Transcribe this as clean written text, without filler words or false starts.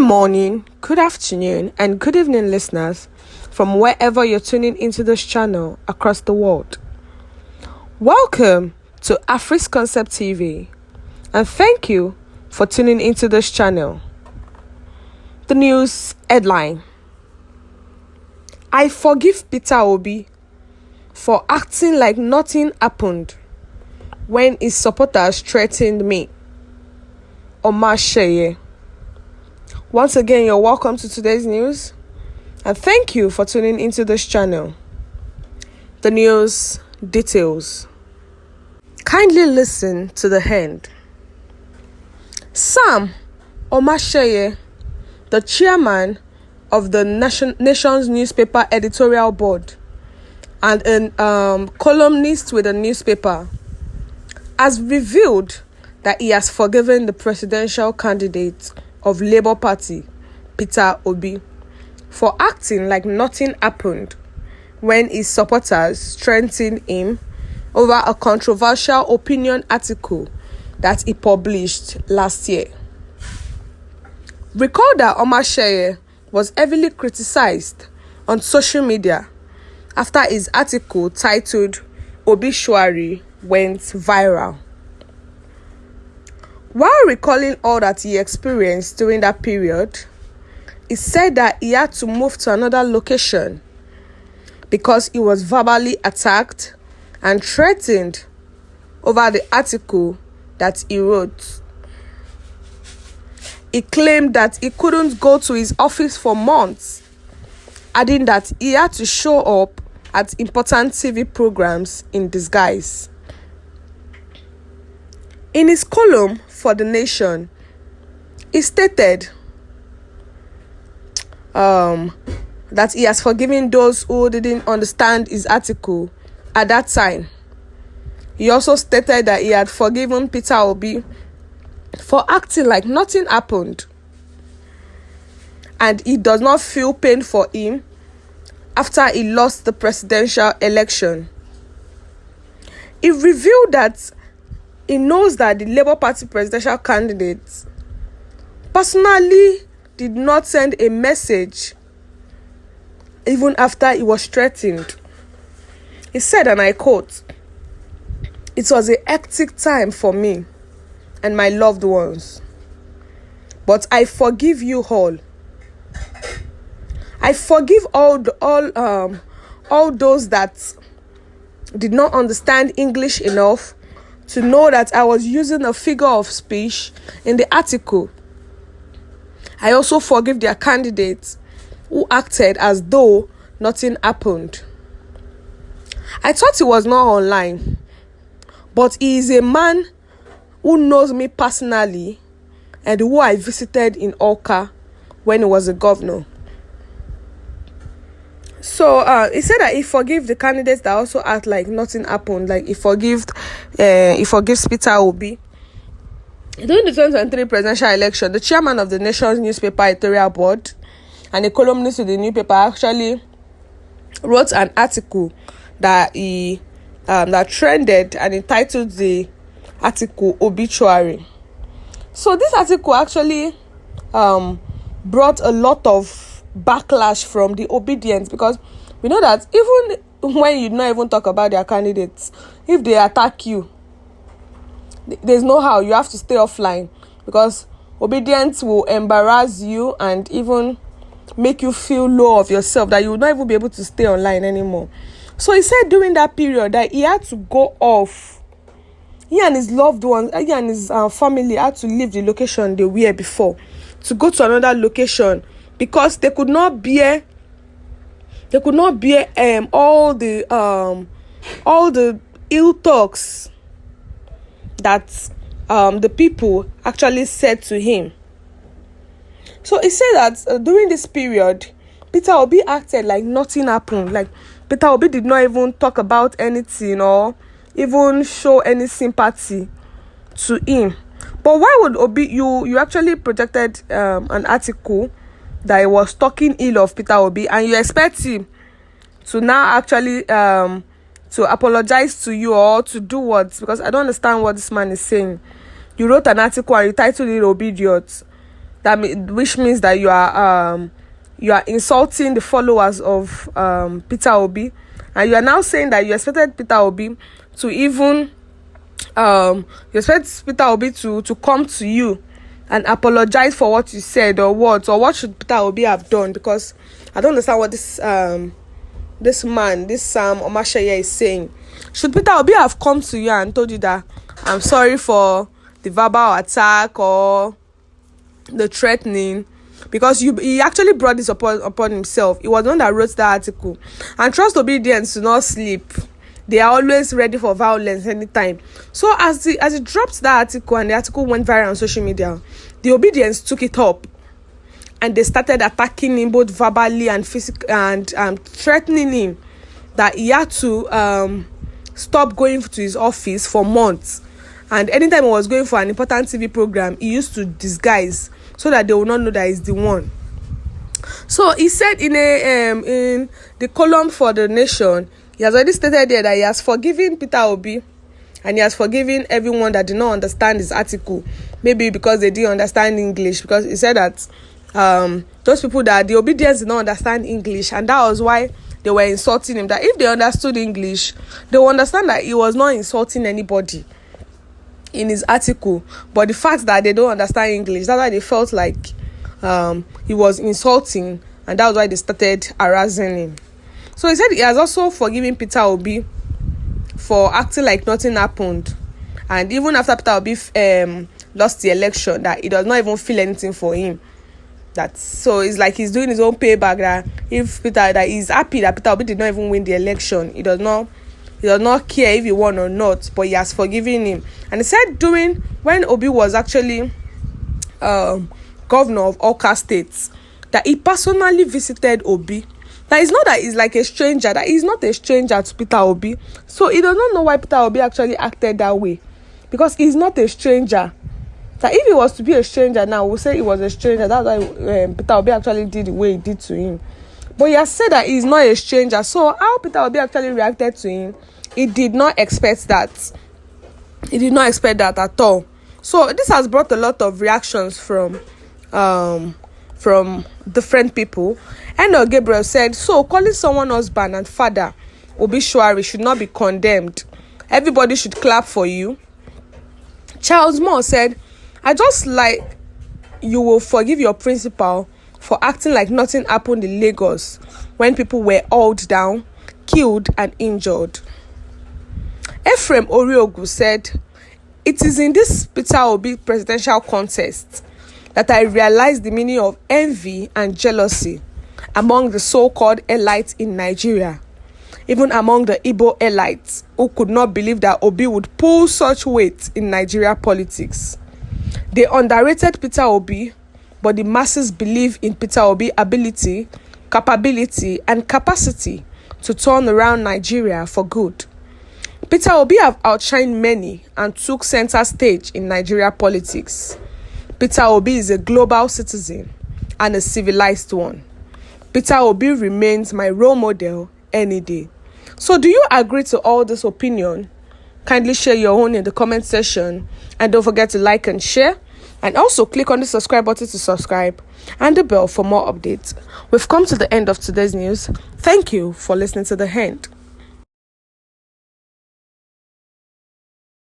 morning, good afternoon, and good evening, listeners, from wherever you're tuning into this channel across the world. Welcome to Afris Concept TV, and thank you for tuning into this channel. The news headline: I forgive Peter Obi for acting like nothing happened when his supporters threatened me. Omatsêyê. Once again, you're welcome to today's news, and thank you for tuning into this channel. The news details. Kindly listen to the end. Sam Omatsêyê, the chairman of the Nation's newspaper editorial board and a columnist with a newspaper, has revealed that he has forgiven the presidential candidate of Labour Party, Peter Obi, for acting like nothing happened when his supporters threatened him over a controversial opinion article that he published last year. Recall that Omatsêyê was heavily criticized on social media after his article titled "Obituary" went viral. While recalling all that he experienced during that period, he said that he had to move to another location because he was verbally attacked and threatened over the article that he wrote. He claimed that he couldn't go to his office for months, adding that he had to show up at important TV programs in disguise. In his column for The Nation, he stated that he has forgiven those who didn't understand his article at that time. He also stated that he had forgiven Peter Obi for acting like nothing happened, and he does not feel pain for him after he lost the presidential election. He revealed that he knows that the Labour Party presidential candidate personally did not send a message even after he was threatened. He said, and I quote, "It was a hectic time for me and my loved ones, but I forgive you all. I forgive all those that did not understand English enough to know that I was using a figure of speech in the article. I also forgive their candidates who acted as though nothing happened. I thought he was not online, but he is a man who knows me personally and who I visited in Awka when he was a governor." So he said that he forgives the candidates that also act like nothing happened. Like he forgives Peter Obi. During the 2023 presidential election, the chairman of the Nation's newspaper editorial board and a columnist with the newspaper actually wrote an article that that trended and entitled the article "Obituary." So this article actually brought a lot of backlash from the obedience, because we know that even when you not even talk about their candidates, if they attack you, there's no how, you have to stay offline, because obedience will embarrass you and even make you feel low of yourself, that you will not even be able to stay online anymore. So he said during that period that he had to go off. He and his loved ones, he and his family had to leave the location they were before to go to another location, because they could not bear all the ill talks that the people actually said to him. So he said that during this period, Peter Obi acted like nothing happened. Like Peter Obi did not even talk about anything or even show any sympathy to him. But why would Obi, you actually projected an article that he was talking ill of Peter Obi, and you expect him to now actually to apologize to you or to do what? Because I don't understand what this man is saying. You wrote an article and you titled it "Obedience." which means that you are insulting the followers of Peter Obi, and you are now saying that you expected Peter Obi to even you expect Peter Obi to come to you and apologize for what you said, or what should Peter Obi have done? Because I don't understand what this Sam Omatsêyê is saying. Should Peter Obi have come to you and told you that I'm sorry for the verbal attack or the threatening? Because he actually brought this upon himself. He was the one that wrote that article. And trust obedience to not sleep. They are always ready for violence anytime. So as he dropped that article and the article went viral on social media, the obedience took it up. And they started attacking him both verbally and physically, and threatening him that he had to stop going to his office for months. And anytime he was going for an important TV program, he used to disguise so that they will not know that he's the one. So he said in the column for The Nation, he has already stated there that he has forgiven Peter Obi and he has forgiven everyone that did not understand his article. Maybe because they didn't understand English, because he said that those people that the obedience did not understand English, and that was why they were insulting him. That if they understood English, they would understand that he was not insulting anybody in his article. But the fact that they don't understand English, that's why they felt like he was insulting, and that was why they started harassing him. So he said he has also forgiven Peter Obi for acting like nothing happened, and even after Peter Obi lost the election, that he does not even feel anything for him. So it's like he's doing his own payback, that he's happy that Peter Obi did not even win the election. He does not care if he won or not, but he has forgiven him. And he said when Obi was actually governor of Awka State, that he personally visited Obi. That it's not that he's like a stranger, that he's not a stranger to Peter Obi. So he does not know why Peter Obi actually acted that way, because he's not a stranger. That if he was to be a stranger now, we'll say he was a stranger. That's why Peter Obi actually did the way he did to him. But he has said that he's not a stranger. So how Peter Obi actually reacted to him, he did not expect that. He did not expect that at all. So this has brought a lot of reactions from different people. And Gabriel said, so calling someone husband and father obituary should not be condemned. Everybody should clap for you. Charles Moore said, I just like you will forgive your principal for acting like nothing happened in Lagos when people were hauled down, killed and injured. Ephraim Oriogu said, it is in this Peter Obi presidential contest that I realized the meaning of envy and jealousy among the so-called elites in Nigeria, even among the Igbo elites who could not believe that Obi would pull such weight in Nigeria politics. They underrated Peter Obi, but the masses believe in Peter Obi's ability, capability, and capacity to turn around Nigeria for good. Peter Obi have outshined many and took center stage in Nigeria politics. Peter Obi is a global citizen and a civilized one. Peter Obi remains my role model any day. So do you agree to all this opinion? Kindly share your own in the comment section, and don't forget to like and share, and also click on the subscribe button to subscribe and the bell for more updates. We've come to the end of today's news. Thank you for listening to the end.